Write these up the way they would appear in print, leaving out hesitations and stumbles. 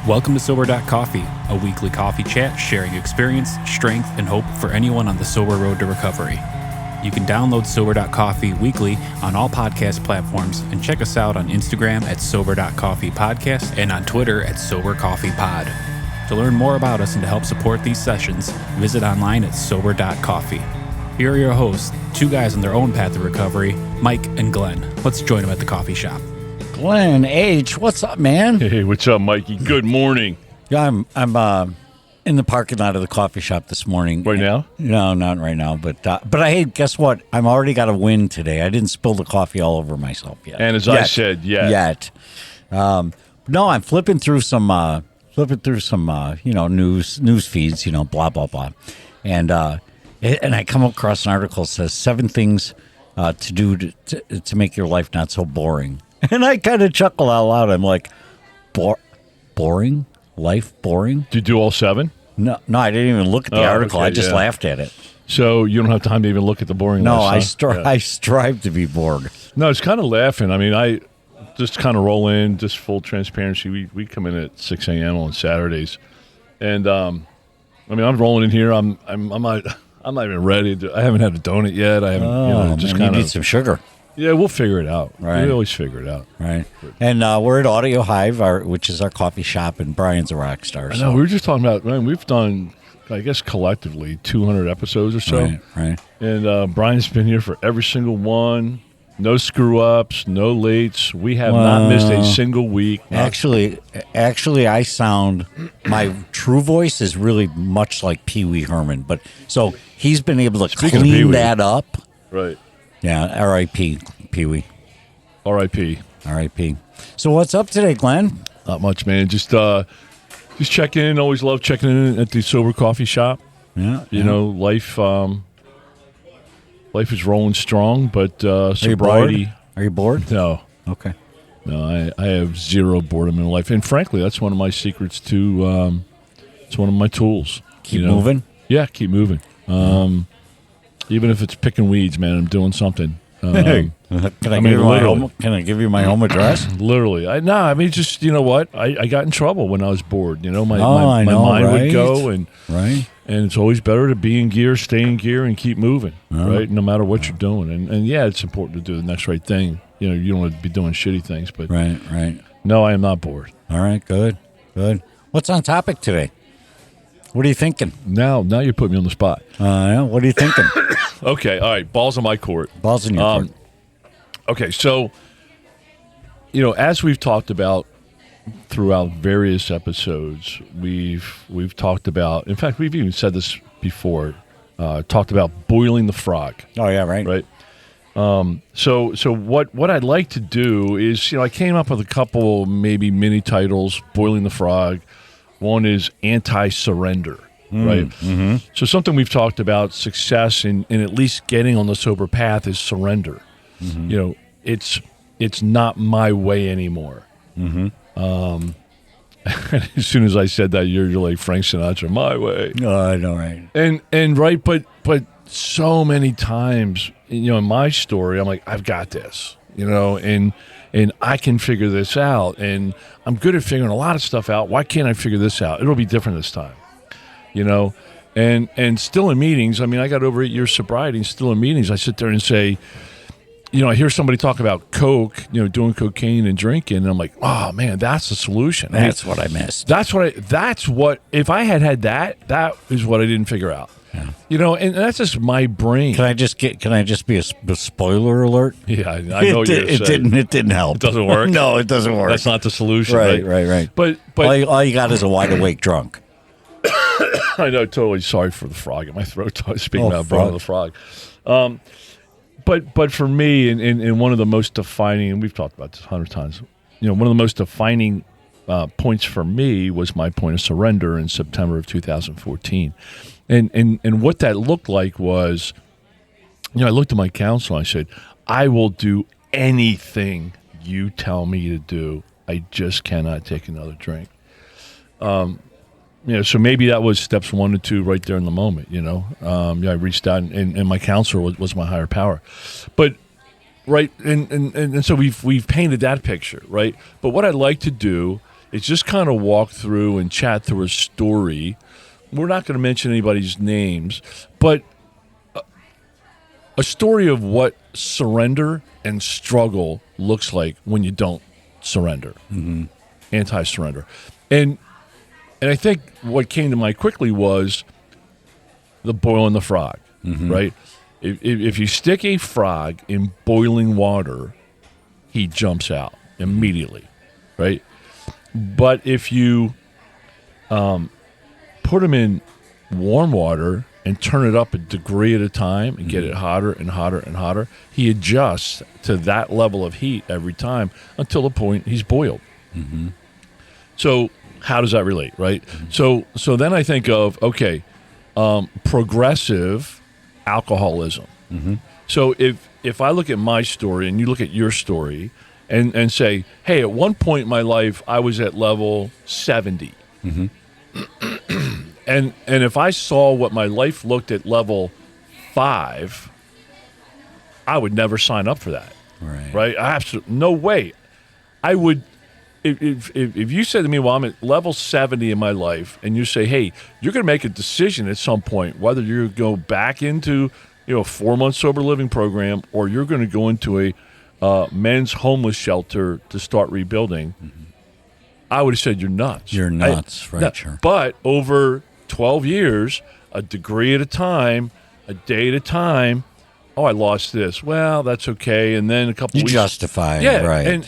Welcome to Sober.Coffee, a weekly coffee chat sharing experience, strength, and hope for anyone on the sober road to recovery. You can download Sober.Coffee weekly on all podcast platforms and check us out on Instagram at Sober.Coffee Podcast and on Twitter at Sober.Coffee Pod. To learn more about us and to help support these sessions, visit online at Sober.Coffee. Here are your hosts, two guys on their own path to recovery, Mike and Glenn. Let's join them at the coffee shop. Glenn H., what's up, man? Hey, what's up, Mikey? Good morning. Yeah, I'm in the parking lot of the coffee shop this morning. Right now? No, not right now. But hey, guess what? I'm already got a win today. I didn't spill the coffee all over myself yet. And as I said, yet. No, I'm flipping through some news feeds, blah blah blah, and I come across an article that says 7 things to do to make your life not so boring. And I kind of chuckle out loud. I'm like, boring? Life boring? Did you do all 7? No, I didn't even look at the article. Okay, I just laughed at it. So you don't have time to even look at the boring list, huh? I strive to be bored. No, it's kind of laughing. I mean, I just kind of roll in, just full transparency. We come in at 6 a.m. on Saturdays. And, I'm rolling in here. I'm not even ready. I haven't had a donut yet. I haven't, you need some sugar. Yeah, we'll figure it out. Right. We always figure it out. Right. And we're at Audio Hive, which is our coffee shop, and Brian's a rock star. I know. We were just talking about, man, we've done, I guess, collectively 200 episodes or so. Right. And Brian's been here for every single one. No screw-ups, no lates. We have not missed a single week. Actually, I sound, my true voice is really much like Pee Wee Herman. But so he's been able to clean that up. Right. Yeah, R.I.P. Pee Wee. R.I.P. R.I.P. So what's up today, Glenn? Not much, man. Just checking in. Always love checking in at the Sober Coffee Shop. Yeah. You know, life is rolling strong, but sobriety. Are you bored? No. Okay. No, I have zero boredom in life. And frankly, that's one of my secrets to, it's one of my tools. Keep moving? Yeah, keep moving. Even if it's picking weeds, man, I'm doing something. Can I give you my home address? Literally. Just, you know what? I got in trouble when I was bored. You know, my mind would go, and it's always better to be in gear, stay in gear, and keep moving, right? No matter what you're doing. And yeah, it's important to do the next right thing. You know, you don't want to be doing shitty things, but Right. No, I am not bored. All right, good. What's on topic today? What are you thinking? Now you're putting me on the spot. What are you thinking? Okay, all right, balls in my court. Balls in your court. Okay, so, as we've talked about throughout various episodes, we've talked about, in fact, we've even said this before, talked about boiling the frog. Oh, yeah, right. Right? So what I'd like to do is, I came up with a couple maybe mini titles, Boiling the Frog. One is anti-surrender, right? Mm-hmm. So something we've talked about, success in at least getting on the sober path is surrender. Mm-hmm. It's not my way anymore. Mm-hmm. As soon as I said that, you're like Frank Sinatra, my way. Oh, I know, right? And right, but so many times, in my story, I'm like, I've got this, and I can figure this out, and I'm good at figuring a lot of stuff out. Why can't I figure this out? It'll be different this time, And still in meetings, I got over 8 years sobriety, and still in meetings, I sit there and say, I hear somebody talk about coke, doing cocaine and drinking, and I'm like, oh man, that's the solution. That's what I missed. If I had that is what I didn't figure out. Yeah. And that's just my brain. Can I just be a spoiler alert? Yeah, I know it didn't help. It doesn't work. No, it doesn't work. That's not the solution. Right. But all you got is a wide awake drunk. I know. Totally sorry for the frog in my throat. Speaking about the frog. But for me, and one of the most defining, and we've talked about this 100 times. One of the most defining points for me was my point of surrender in September of 2014. And what that looked like was, I looked at my counselor and I said, I will do anything you tell me to do. I just cannot take another drink. So maybe that was steps 1 and 2 right there in the moment, I reached out and my counselor was my higher power. But right. And so we've painted that picture, right? But what I'd like to do is just kind of walk through and chat through a story. We're not going to mention anybody's names, but a story of what surrender and struggle looks like when you don't surrender, anti-surrender. And I think what came to mind quickly was the boiling the frog, right? If you stick a frog in boiling water, he jumps out immediately, right? But if you put him in warm water and turn it up a degree at a time and get it hotter and hotter and hotter, he adjusts to that level of heat every time until the point he's boiled. So how does that relate, right? So then I think of, okay, progressive alcoholism. So if I look at my story and you look at your story and say, hey, at one point in my life, I was at level 70. And if I saw what my life looked at level 5, I would never sign up for that. Right? Absolutely. No way. I would, if you said to me, well, I'm at level 70 in my life, and you say, hey, you're going to make a decision at some point, whether you go back into, a 4-month sober living program, or you're going to go into a men's homeless shelter to start rebuilding, I would have said, you're nuts. You're nuts, right? Sure. But over 12 years, a degree at a time, a day at a time, oh, I lost this. Well, that's okay. And then a couple weeks. You justify, right.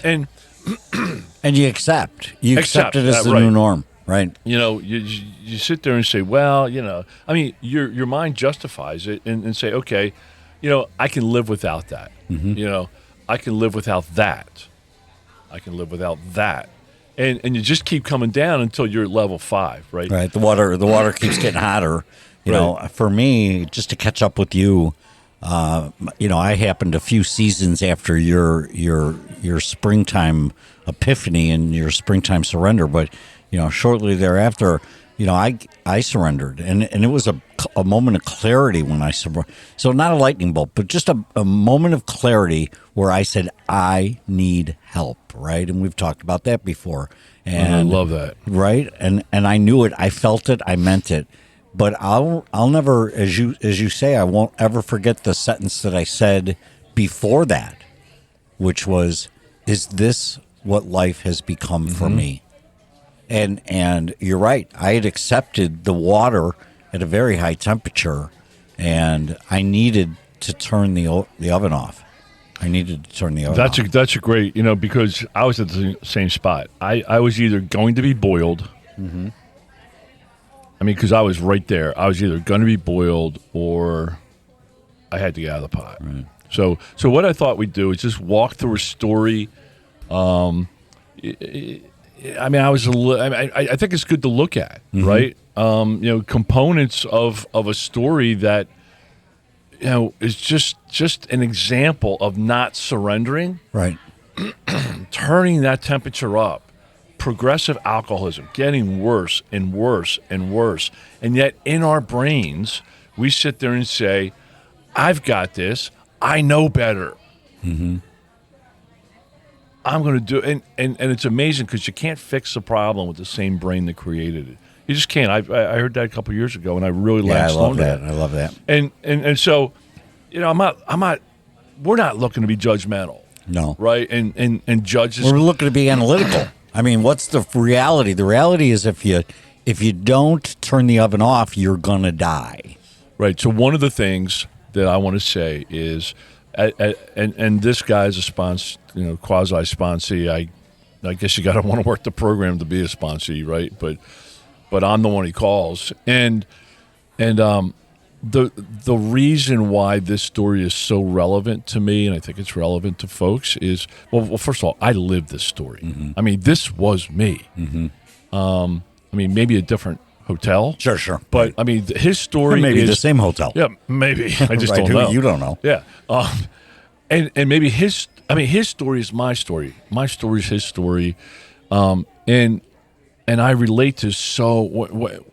And you accept. You accept it as the right. new norm, right? You sit there and say, well, I mean, your mind justifies it and say, okay, I can live without that. I can live without that. I can live without that. And you just keep coming down until you're at level 5, right? Right. The water keeps getting hotter. You know, for me, just to catch up with you, I happened a few seasons after your springtime epiphany and your springtime surrender, but shortly thereafter, I surrendered, and it was a moment of clarity when I surrendered. So not a lightning bolt, but just a moment of clarity where I said, I need help, right? And we've talked about that before. And I love that. Right? And I knew it, I felt it, I meant it. But I'll never, as you say, I won't ever forget the sentence that I said before that, which was, is this what life has become for me? And you're right. I had accepted the water at a very high temperature, and I needed to turn the oven off. I needed to turn the oven off. That's a great, because I was at the same spot. I was either going to be boiled. I mean, because I was right there. I was either going to be boiled or I had to get out of the pot. Right. So what I thought we'd do is just walk through a story. I mean, I think it's good to look at, right? Components of a story that, is just an example of not surrendering. Right. Turning that temperature up. Progressive alcoholism, getting worse and worse and worse. And yet in our brains, we sit there and say, I've got this. I know better. I'm going to do it. And it's amazing because you can't fix the problem with the same brain that created it. You just can't. I heard that a couple of years ago, and I really latched on to that. I love that. And so, we're not looking to be judgmental. No. Right? And judges. We're looking to be analytical. I mean, what's the reality? The reality is if you don't turn the oven off, you're going to die. Right. So one of the things that I want to say is, and this guy's a sponsor, quasi-sponsee. I guess you got to want to work the program to be a sponsee, right? But I'm the one he calls. And the reason why this story is so relevant to me, and I think it's relevant to folks, is well first of all, I lived this story. I mean, this was me. I mean, maybe a different hotel. Sure. But I mean, his story maybe is the same hotel. Yeah, maybe. I just right, don't know. You don't know. Yeah. And maybe his story is my story. My story is his story. And I relate to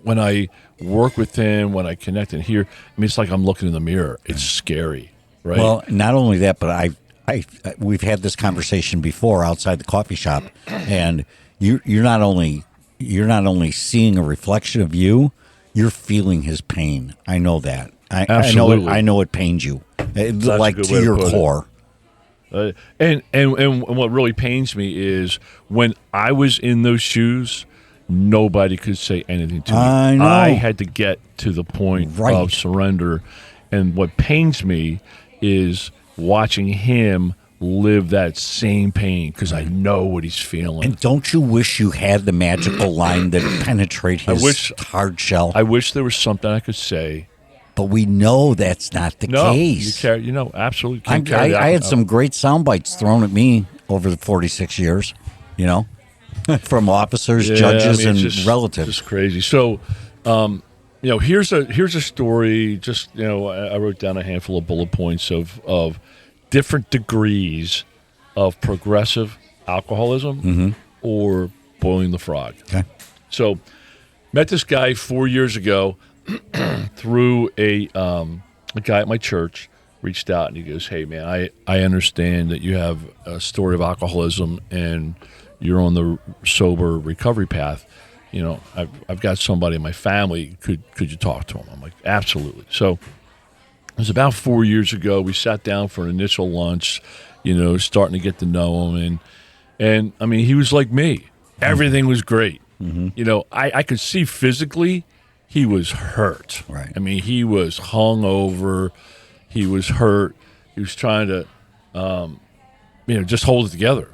when I work with him, when I connect and hear, I mean, it's like I'm looking in the mirror. It's scary, right? Well, not only that, but we've had this conversation before outside the coffee shop, and you're not only seeing a reflection of you, you're feeling his pain. I know that. Absolutely. I know it pains you, like good to way to your put it. core. And what really pains me is when I was in those shoes, nobody could say anything to me. I know. I had to get to the point Right. of surrender. And what pains me is watching him live that same pain because I know what he's feeling. And don't you wish you had the magical line that penetrate his hard shell? I wish there was something I could say. But we know that's not the case. Absolutely can't carry that. I had some great sound bites thrown at me over the 46 years, from officers, judges, and relatives. Just crazy. So, here's a story. Just I wrote down a handful of bullet points of different degrees of progressive alcoholism or boiling the frog. Okay. So, met this guy 4 years ago through a guy at my church. Reached out and he goes, "Hey man, I understand that you have a story of alcoholism and you're on the sober recovery path. I've got somebody in my family. Could you talk to him?" I'm like, "Absolutely." So it was about 4 years ago. We sat down for an initial lunch, starting to get to know him, and I mean, he was like me. Everything was great. I could see physically he was hurt. Right. I mean, he was hungover. He was hurt. He was trying to, just hold it together.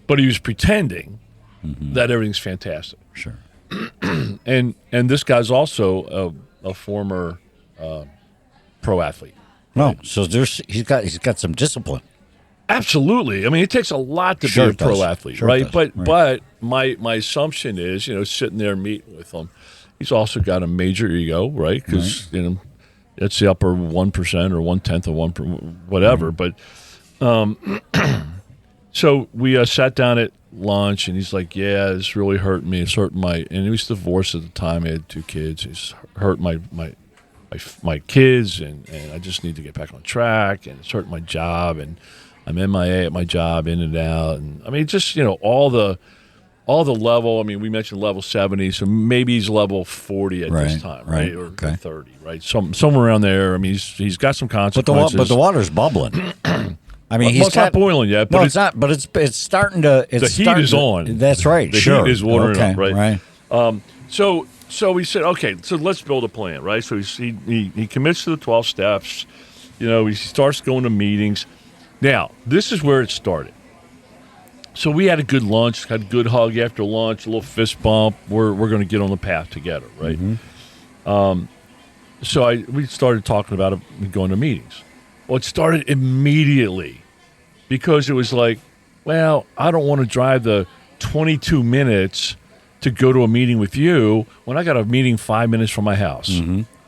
But he was pretending that everything's fantastic. Sure. And this guy's also a former pro athlete. No, so he's got some discipline. Absolutely. I mean, it takes a lot to Sure be a pro athlete, Sure right? Right. But my assumption is, sitting there meeting with him, he's also got a major ego, right? Because it's the upper 1% or 1/10 of 1%, whatever. But so we sat down at lunch, and he's like, "Yeah, it's really hurting me. It's hurting and he was divorced at the time. He had 2 kids. It's hurt my kids, and I just need to get back on track. And it's hurting my job, and I'm MIA at my job, in and out. And I mean, just all the level. I mean, we mentioned level 70, so maybe he's level 40 at this time, right? Or 30, right? Somewhere around there. I mean, he's got some consequences. But the water's bubbling. I mean, it's not boiling yet. But it's not. But it's starting to. The heat is on. That's right. The heat is watering up, right? So we said, okay, so let's build a plan, right? So he commits to the 12 steps. He starts going to meetings. Now, this is where it started. So we had a good lunch, had a good hug after lunch, a little fist bump. We're going to get on the path together, right? So we started talking about it, going to meetings. Well, it started immediately because it was like, well, I don't want to drive the 22 minutes to go to a meeting with you when I got a meeting 5 minutes from my house.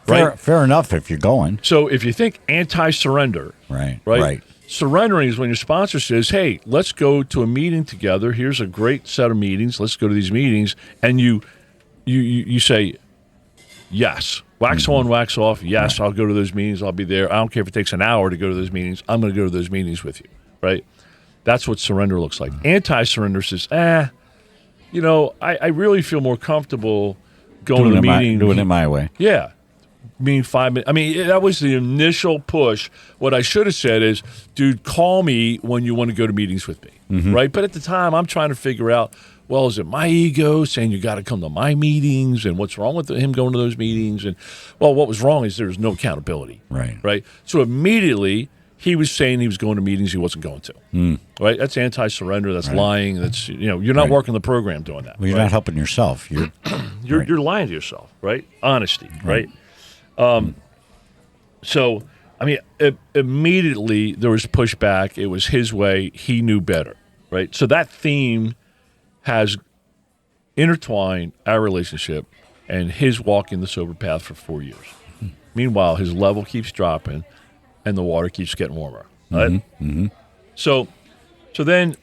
Right? Fair enough if you're going. So if you think anti-surrender, right. Surrendering is when your sponsor says, "Hey, let's go to a meeting together. Here's a great set of meetings. Let's go to these meetings." And you say, "Yes, wax on, wax off. Yes, I'll go to those meetings. I'll be there. I don't care if it takes an hour to go to those meetings. I'm going to go to those meetings with you." Right? That's what surrender looks like. Anti-surrender says, I really feel more comfortable going to the meeting. Doing it my way. Yeah. Mean 5 minutes. I mean, that was the initial push. What I should have said is, dude, call me when you want to go to meetings with me, right? But at the time, I'm trying to figure out, well, is it my ego saying you got to come to my meetings, and what's wrong with him going to those meetings? And, well, what was wrong is there was no accountability, right? So immediately, he was saying he was going to meetings he wasn't going to, right? That's anti-surrender. That's lying. That's you're not working the program doing that. Well, you're not helping yourself. You're lying to yourself, right? Honesty, right? So, I mean, immediately there was pushback. It was his way. He knew better, right? So that theme has intertwined our relationship and his walking the sober path for 4 years. Meanwhile, his level keeps dropping and the water keeps getting warmer, right? So then,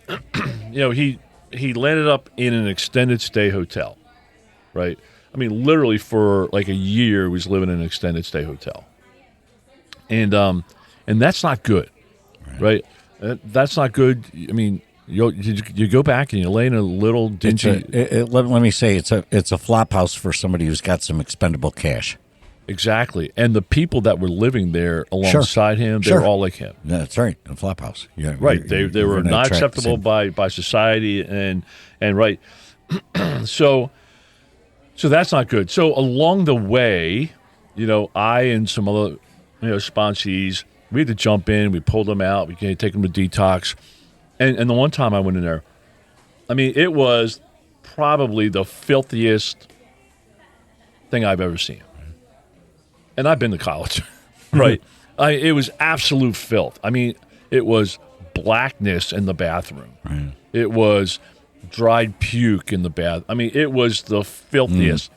he landed up in an extended stay hotel, right? I mean, literally for like a year, he was living in an extended stay hotel, and that's not good, right? That's not good. I mean, You go back and you lay in a little dingy. Let me say, it's a flop house for somebody who's got some expendable cash. Exactly, and the people that were living there alongside him, they were all like him. That's right, a flop house. Yeah, right. They were not acceptable by society, and right. So that's not good. So along the way, I and some other sponsees, we had to jump in. We pulled them out. We can't take them to detox. And the one time I went in there, I mean, it was probably the filthiest thing I've ever seen. And I've been to college, right? It was absolute filth. I mean, it was blackness in the bathroom. Right. It was dried puke in the bath. I mean, it was the filthiest.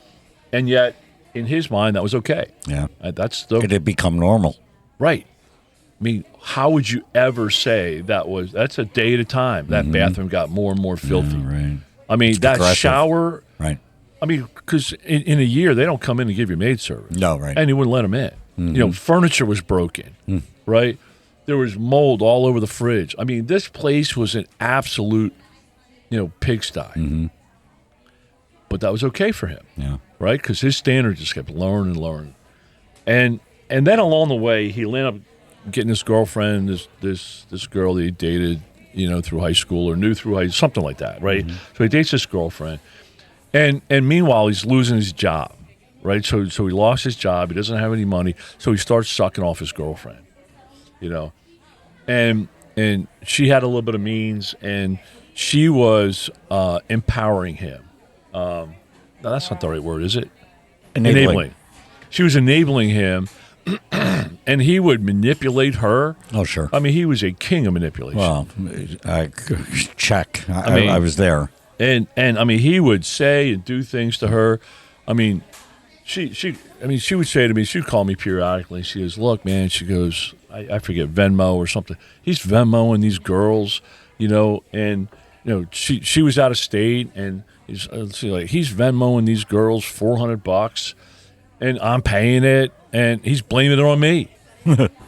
And yet, in his mind, that was okay. Yeah. It had become normal. Right. I mean, how would you ever say that's a day at a time? That bathroom got more and more filthy. Yeah, right. I mean, it's that aggressive. Shower. Right. I mean, because in a year, they don't come in and give you maid service. No, right. And you wouldn't let them in. Furniture was broken, right? There was mold all over the fridge. I mean, this place was an absolute, pigsty. But that was okay for him. Yeah. Right? Because his standards just kept lowering and lowering. And then along the way, he ended up getting this girlfriend, this girl that he dated, through high school or knew through high, something like that, right? So he dates this girlfriend. And meanwhile, he's losing his job, right? So he lost his job. He doesn't have any money. So he starts sucking off his girlfriend, And she had a little bit of means, and she was empowering him. No, that's not the right word, is it? Enabling. She was enabling him, and he would manipulate her. Oh, sure. I mean, he was a king of manipulation. Well, check. I was there. And I mean, he would say and do things to her. I mean, she would say to me, she'd call me periodically. She goes, "Look, man," she goes, I forget, Venmo or something. He's Venmoing these girls, and she was out of state, and he's Venmoing these girls $400, and I'm paying it, and he's blaming it on me.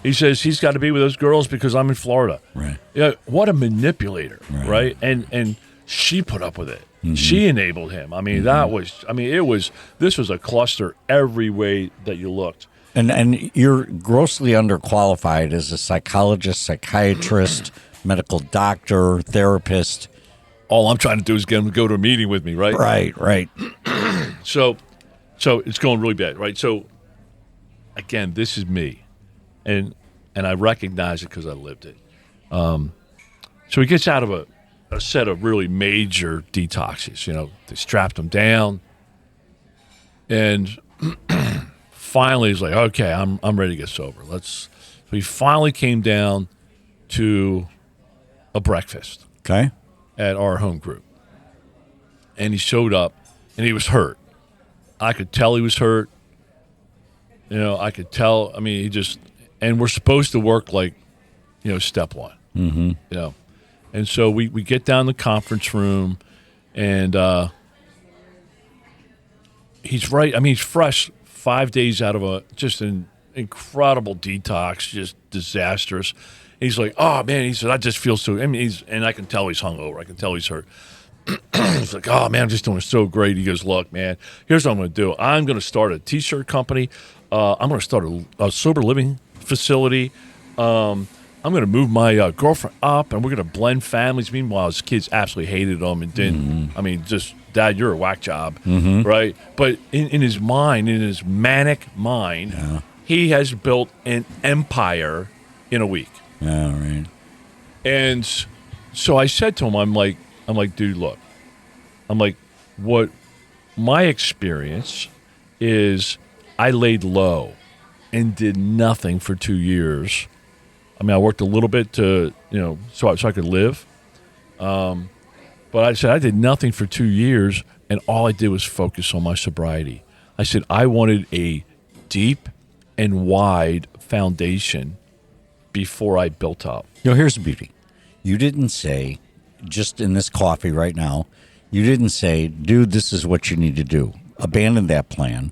He says he's got to be with those girls because I'm in Florida. Right. Yeah. What a manipulator, right? And she put up with it. She enabled him. I mean, this was a cluster every way that you looked. And you're grossly underqualified as a psychologist, psychiatrist, medical doctor, therapist. All I'm trying to do is get him to go to a meeting with me, right? Right. So it's going really bad, right? So, again, this is me, and I recognize it because I lived it. So he gets out of a set of really major detoxes. They strapped him down, and finally he's like, "Okay, I'm ready to get sober." So he finally came down to a breakfast. Okay. At our home group, and he showed up, and he was hurt. I could tell he was hurt. I could tell. I mean, and we're supposed to work like, step one. And so we get down the conference room, and he's right. I mean, he's fresh 5 days out of just an incredible detox, just disastrous. He's like, "Oh man," he said, "I just feel so." I mean, and I can tell he's hungover. I can tell he's hurt. He's like, "Oh man, I'm just doing so great." He goes, "Look, man, here's what I'm going to do. I'm going to start a T-shirt company. I'm going to start a sober living facility. I'm going to move my girlfriend up, and we're going to blend families." Meanwhile, his kids absolutely hated him and didn't. I mean, just, "Dad, you're a whack job," right? But in his mind, in his manic mind, he has built an empire in a week. Yeah, right. And so I said to him, I'm like, "Dude, look," I'm like, "What my experience is, I laid low and did nothing for 2 years. I mean, I worked a little bit to, so I could live. But I said I did nothing for 2 years, and all I did was focus on my sobriety. I said I wanted a deep and wide foundation before I built up." Here's the beauty. You didn't say, just in this coffee right now, you didn't say, "Dude, this is what you need to do. Abandon that plan.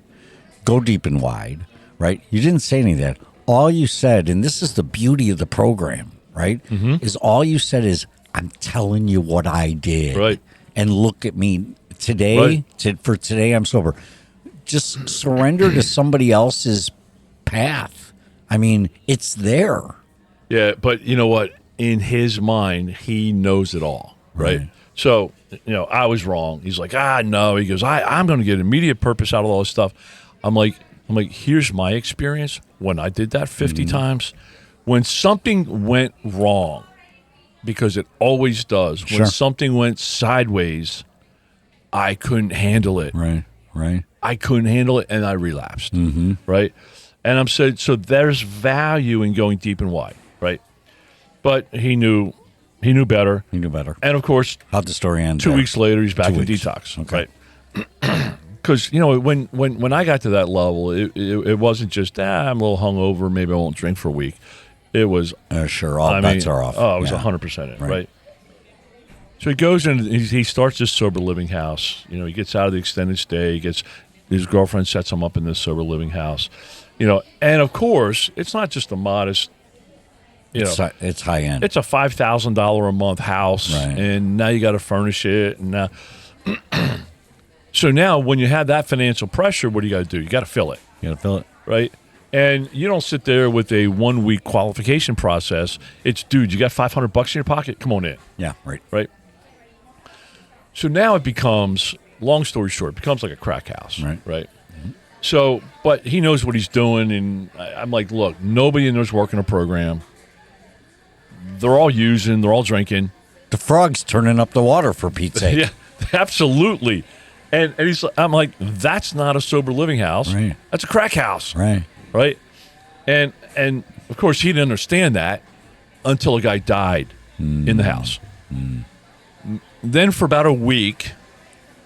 Go deep and wide," right? You didn't say any of that. All you said, and this is the beauty of the program, right, is all you said is, I'm telling you what I did. Right. And look at me today. Right. For today, I'm sober. Just surrender to somebody else's path. I mean, it's there. Yeah, but you know what? In his mind, he knows it all, right? So, I was wrong. He's like, no. He goes, I'm going to get immediate purpose out of all this stuff. I'm like, here's my experience. When I did that 50 times, when something went wrong, because it always does, when something went sideways, I couldn't handle it. Right. I couldn't handle it, and I relapsed, right? And I'm saying, so there's value in going deep and wide, right? But he knew better. He knew better. And of course, how'd the story end? 2 weeks later, he's back in detox, okay. right? Because when I got to that level, it wasn't just I'm a little hungover, maybe I won't drink for a week. It was sure, all bets are off. Oh, it was 100% it, right? So he goes in, he starts this sober living house. He gets out of the extended stay. His girlfriend sets him up in this sober living house. And of course, it's not just a modest. It's high end. It's a $5,000 a month house, and now you got to furnish it. And now, so now when you have that financial pressure, what do you got to do? You got to fill it. You got to fill it, right? And you don't sit there with a 1 week qualification process. It's, dude, you got $500 in your pocket? Come on in. Yeah, right. So now it becomes, long story short, it becomes like a crack house, right? Mm-hmm. So, but he knows what he's doing, and I'm like, look, nobody in there's working a program. They're all using, they're all drinking. The frog's turning up the water, for Pete's sake. Yeah, absolutely. And I'm like, that's not a sober living house. Right. That's a crack house. Right. And of course, he didn't understand that until a guy died in the house. Then for about a week,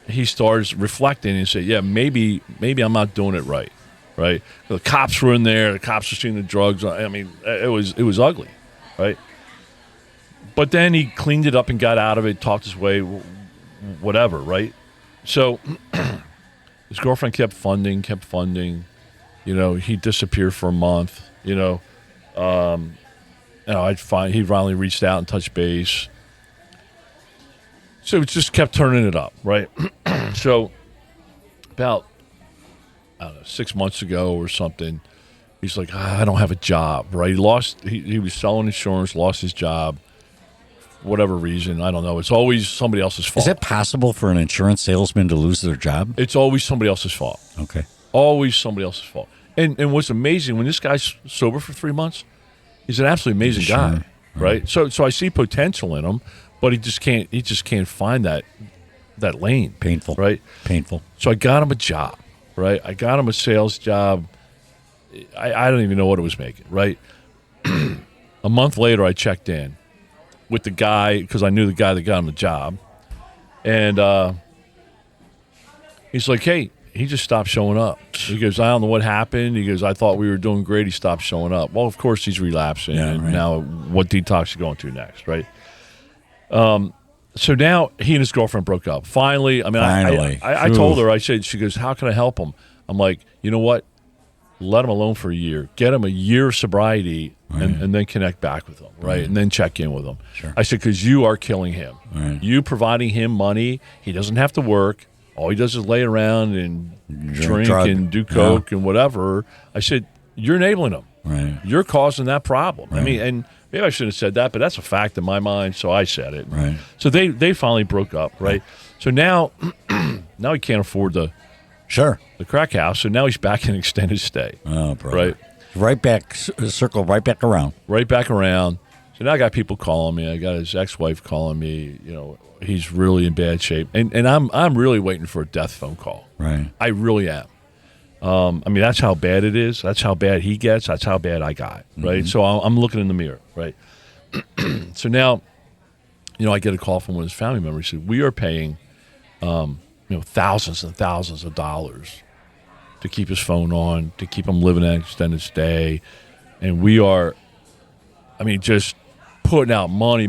he starts reflecting and said, yeah, maybe I'm not doing it right. The cops were in there. The cops were seeing the drugs. I mean, it was ugly, right? But then he cleaned it up and got out of it, talked his way, whatever, right? So his girlfriend kept funding. He disappeared for a month. He finally reached out and touched base. So it just kept turning it up, right? So about, 6 months ago or something, he's like, I don't have a job, right? He was selling insurance, lost his job, whatever reason. I don't know. It's always somebody else's fault. Is it possible for an insurance salesman to lose their job? It's always somebody else's fault. Okay. Always somebody else's fault. And what's amazing, when this guy's sober for 3 months, he's an absolutely amazing guy, right? So I see potential in him, but he just can't find that lane. Painful. Right? Painful. So I got him a job, right? I got him a sales job. I don't even know what it was making, right? A month later, I checked in with the guy, because I knew the guy that got him the job. And he's like, hey, he just stopped showing up. He goes, I don't know what happened. He goes, I thought we were doing great. He stopped showing up. Well, of course, he's relapsing. Now what detox is going through next, right? So now he and his girlfriend broke up. Finally. I told her, she goes, how can I help him? I'm like, you know what? Let him alone for a year. Get him a year of sobriety and then connect back with him, right? And then check in with him. Sure. I said, because you are killing him. You providing him money. He doesn't have to work. All he does is lay around and drink and do coke and whatever. I said, you're enabling him. Right. You're causing that problem. Right. I mean, and maybe I shouldn't have said that, but that's a fact in my mind, so I said it. Right. So they finally broke up, right? So now he can't afford the crack house, so now he's back in extended stay. Oh, brother. Right? Right back, circle right back around. Right back around. So now I got people calling me. I got his ex-wife calling me. He's really in bad shape. And I'm really waiting for a death phone call. Right. I really am. That's how bad it is. That's how bad he gets. That's how bad I got, right? Mm-hmm. So I'm looking in the mirror, right? So now, I get a call from one of his family members. He said, we are paying, thousands and thousands of dollars to keep his phone on, to keep him living an extended stay. And we are, just putting out money.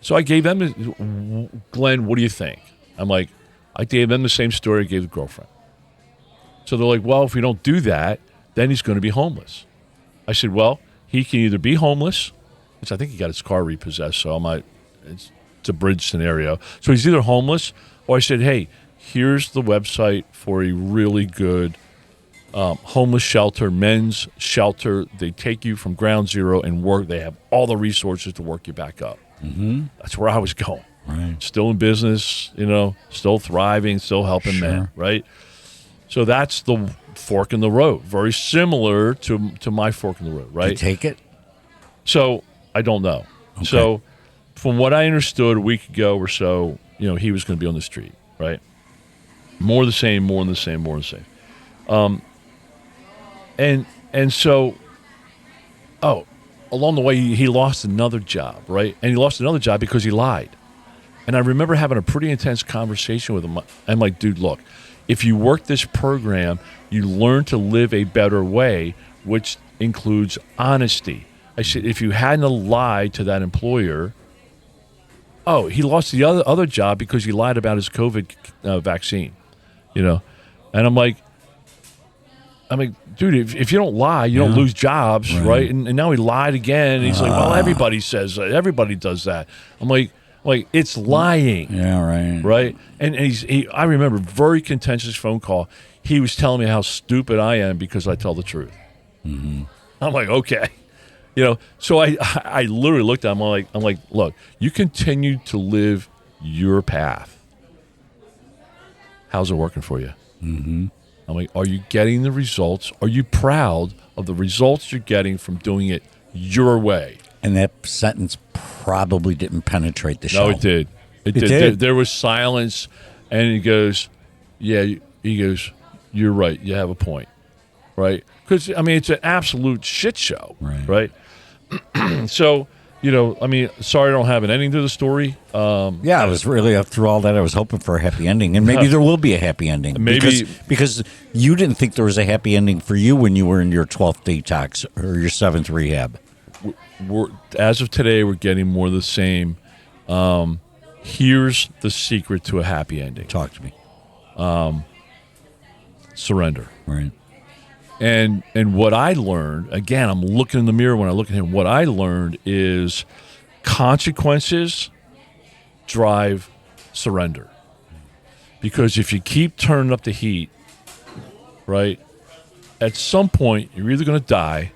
So I gave them, Glenn, what do you think? I'm like, I gave them the same story I gave the girlfriend. So they're like, well, if we don't do that, then he's going to be homeless. I said, well, he can either be homeless, which I think he got his car repossessed, so I might It's a bridge scenario. So he's either homeless, or I said, hey, here's the website for a really good homeless shelter, men's shelter. They take you from ground zero and work. They have all the resources to work you back up. Mm-hmm. That's where I was going. Right. Still in business, still thriving, still helping men, right? So that's the fork in the road. Very similar to my fork in the road, right? You take it? So I don't know. Okay. So from what I understood a week ago or so, he was going to be on the street, right? More of the same, more of the same, more of the same. And so, along the way, he lost another job, right? And he lost another job because he lied. And I remember having a pretty intense conversation with him. I'm like, dude, look, if you work this program, you learn to live a better way, which includes honesty. I said, if you hadn't lied to that employer, he lost the other job because he lied about his COVID vaccine, And I'm like, dude, if you don't lie, you don't lose jobs, right? And now he lied again. And he's like, well, everybody says that. Everybody does that. I'm like it's lying. Yeah, right. Right? And I remember very contentious phone call. He was telling me how stupid I am because I tell the truth. Mm-hmm. I'm like, okay. So I literally looked at him. I'm like, look, you continue to live your path. How's it working for you? Mm-hmm. I'm like, are you getting the results? Are you proud of the results you're getting from doing it your way? And that sentence probably didn't penetrate the show. No, it did. It did. There was silence, and he goes, yeah, he goes, you're right. You have a point, right? Because, it's an absolute shit show, right? So, sorry I don't have an ending to the story. I was really up through all that. I was hoping for a happy ending, and maybe there will be a happy ending. Maybe because you didn't think there was a happy ending for you when you were in your 12th detox or your 7th rehab. As of today, we're getting more of the same. Here's the secret to a happy ending. Talk to me. Surrender. Right. And what I learned, again, I'm looking in the mirror when I look at him, what I learned is consequences drive surrender. Because if you keep turning up the heat, right, at some point you're either going to die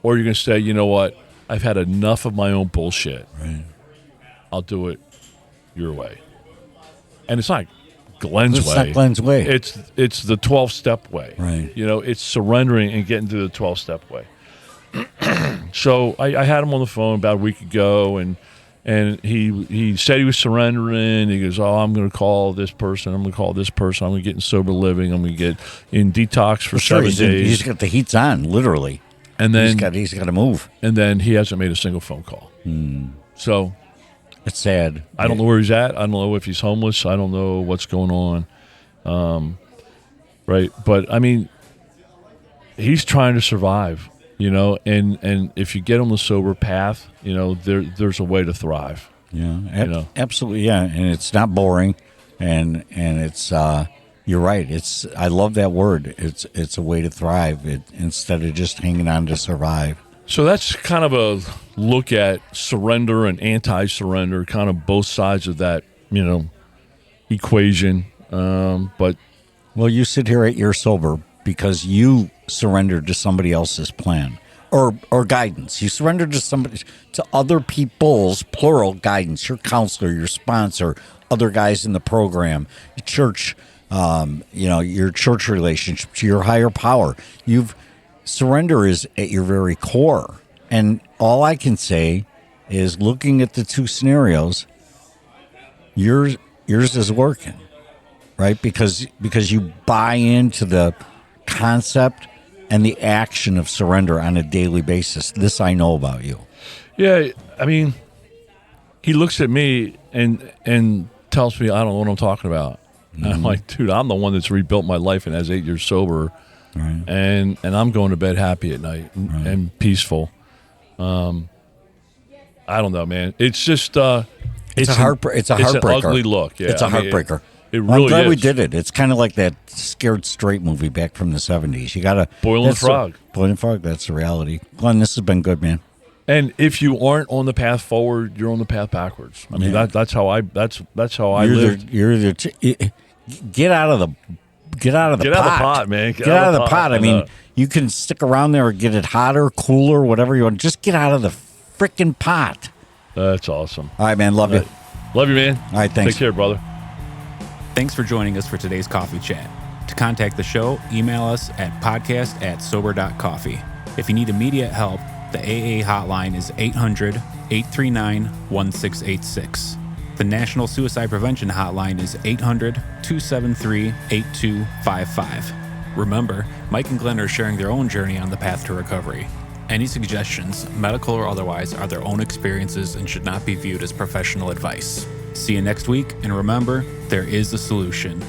or you're going to say, you know what, I've had enough of my own bullshit. Right. I'll do it your way. And it's not Glenn's way. It's not Glenn's way. It's the 12-step way. Right. It's surrendering and getting to the 12-step way. So I had him on the phone about a week ago, and he said he was surrendering. He goes, I'm going to call this person. I'm going to call this person. I'm going to get in sober living. I'm going to get in detox for 7 days. He's got the heats on, literally. And then he's got to move. And then he hasn't made a single phone call. So it's sad. I don't know where he's at. I don't know if he's homeless. I don't know what's going on. Right. But he's trying to survive, and if you get on the sober path, there's a way to thrive. Yeah. Absolutely. Yeah. And it's not boring. And it's, you're right. I love that word. It's a way to thrive instead of just hanging on to survive. So that's kind of a look at surrender and anti-surrender, kind of both sides of that, equation. But you sit here 8 years sober because you surrendered to somebody else's plan or guidance. You surrendered to other people's plural guidance. Your counselor, your sponsor, other guys in the program, your church. Your church relationship to your higher power. Surrender is at your very core. And all I can say is looking at the two scenarios, yours is working, right? Because you buy into the concept and the action of surrender on a daily basis. This I know about you. Yeah, he looks at me and tells me I don't know what I'm talking about. And I'm like, dude, I'm the one that's rebuilt my life and has 8 years sober, right. and I'm going to bed happy at night and peaceful. I don't know, man. It's just it's a heartbreaker. It's an ugly look. Yeah, it's a heartbreaker. It really I'm glad is. we did it. It's kind of like that Scared Straight movie back from the 70s. You got to Boiling Frog. Boiling Frog. That's the reality. Glenn, this has been good, man. And if you aren't on the path forward, you're on the path backwards. I mean, that's how I lived. Get out of the pot. Get out of the pot, man. Get out of the pot. I mean, you can stick around there or get it hotter, cooler, whatever you want. Just get out of the freaking pot. That's awesome. All right, man. Love you. Love you, man. All right, thanks. Take care, brother. Thanks for joining us for today's coffee chat. To contact the show, email us at podcast@Sober.Coffee. If you need immediate help, the AA hotline is 800-839-1686. The National Suicide Prevention Hotline is 800-273-8255. Remember, Mike and Glenn are sharing their own journey on the path to recovery. Any suggestions, medical or otherwise, are their own experiences and should not be viewed as professional advice. See you next week, and remember, there is a solution.